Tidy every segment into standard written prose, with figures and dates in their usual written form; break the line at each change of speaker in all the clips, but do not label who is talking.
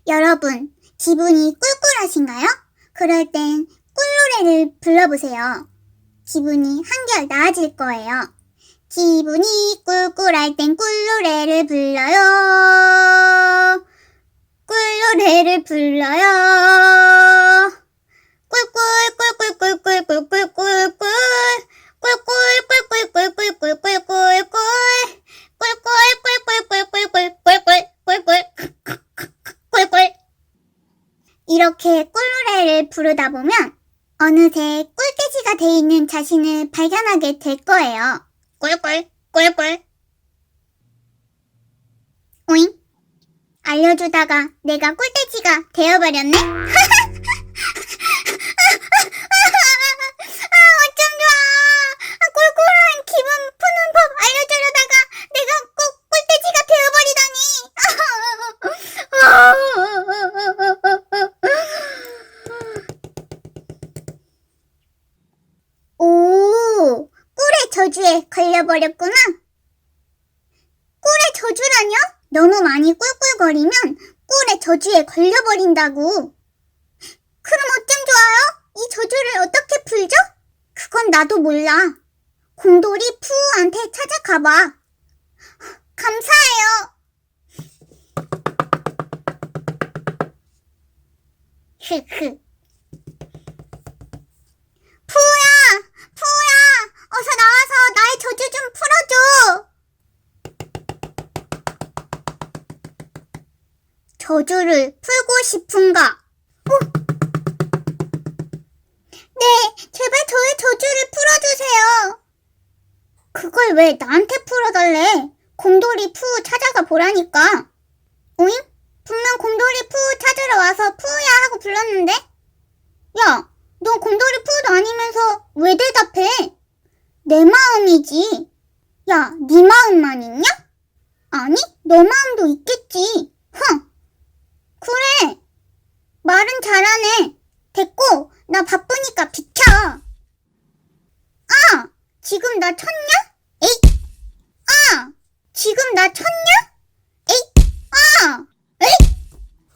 여러분, 기분이 꿀꿀하신가요? 그럴 땐 꿀노래를 불러보세요. 기분이 한결 나아질 거예요. 기분이 꿀꿀할 땐 꿀노래를 불러요. 꿀노래를 불러요. 꿀꿀꿀꿀꿀꿀꿀꿀꿀꿀 꿀꿀꿀꿀꿀꿀꿀꿀꿀 꿀꿀꿀꿀꿀꿀꿀꿀꿀꿀꿀꿀 이렇게 꿀노래를 부르다 보면 어느새 꿀돼지가 돼 있는 자신을 발견하게 될 거예요. 꿀꿀 꿀꿀. 오잉? 알려주다가 내가 꿀돼지가 되어버렸네? 어쩜 좋아. 꿀꿀한 기분 푸는 법 알려주려다가 내가 꼭 꿀돼지가 되어버리다니. 오, 꿀의 저주에 걸려버렸구나. 꿀의 저주라뇨? 너무 많이 꿀꿀거리면 꿀의 저주에 걸려버린다고. 그럼 어쩜 좋아요? 이 저주를 어떻게 풀죠? 그건 나도 몰라. 곰돌이 푸우한테 찾아가봐. 감사해요. 흐흐. 푸우야! 푸우야! 어서 나와서 나의 저주 좀 풀어줘. 저주를 풀고 싶은가? 네, 제발 저의 저주를 풀어주세요. 그걸 왜 나한테 풀어달래? 곰돌이 푸우 찾아가 보라니까. 오잉? 분명 곰돌이 푸우 찾으러 와서 푸우야 하고 불렀는데? 야, 너 곰돌이 푸우도 아니면서 왜 대답해? 내 마음이지. 야, 네 마음만 있냐? 아니, 너 마음도 있겠지. 흥. 그래. 말은 잘하네. 됐고, 나 바쁘니까 비켜. 아! 지금 나 쳤냐? 에잇! 아! 지금 나 쳤냐? 에잇! 아! 에잇!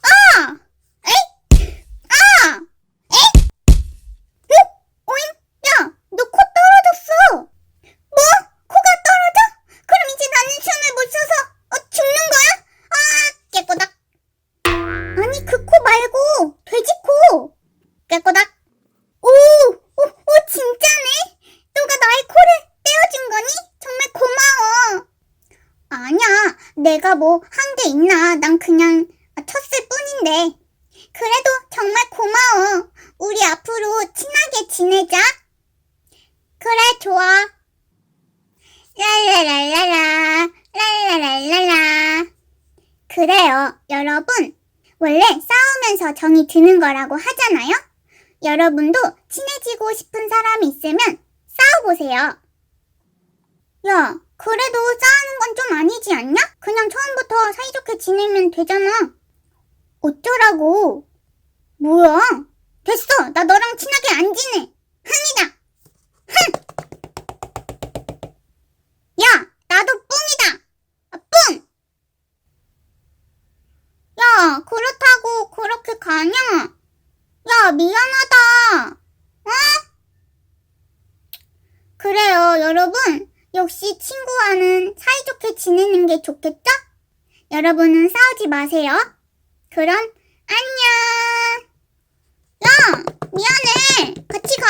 아! 에잇! 아! 에잇! 어? 오잉? 야! 너 코 떨어졌어. 뭐? 코가 떨어져? 그럼 이제 나는 숨을 못 쉬어서 죽는 거야? 아! 깨꼬닥. 아니 그 코 말고 돼지 코. 깨꼬닥. 오, 진짜네? 너가 나의 코를 떼어준 거니? 정말 고마워. 아니야, 내가 뭐 한 게 있나? 난 그냥 쳤을 뿐인데. 그래도 정말 고마워. 우리 앞으로 친하게 지내자. 그래, 좋아. 랄랄랄랄라, 랄랄랄랄라. 그래요, 여러분. 원래 싸우면서 정이 드는 거라고 하잖아요? 여러분도 친해지고 싶은 사람이 있으면 싸워보세요. 야, 그래도 싸우는 건 좀 아니지 않냐? 그냥 처음부터 사이좋게 지내면 되잖아. 어쩌라고? 뭐야? 됐어, 나 너랑 친하게 안 지내. 흥이다. 흥! 야, 나도 뿡이다. 뿡! 야, 그렇다고 그렇게 가냐? 야, 미안하다. 어? 그래요, 여러분. 역시 친구와는 사이좋게 지내는 게 좋겠죠? 여러분은 싸우지 마세요. 그럼 안녕. 야, 미안해. 같이 가.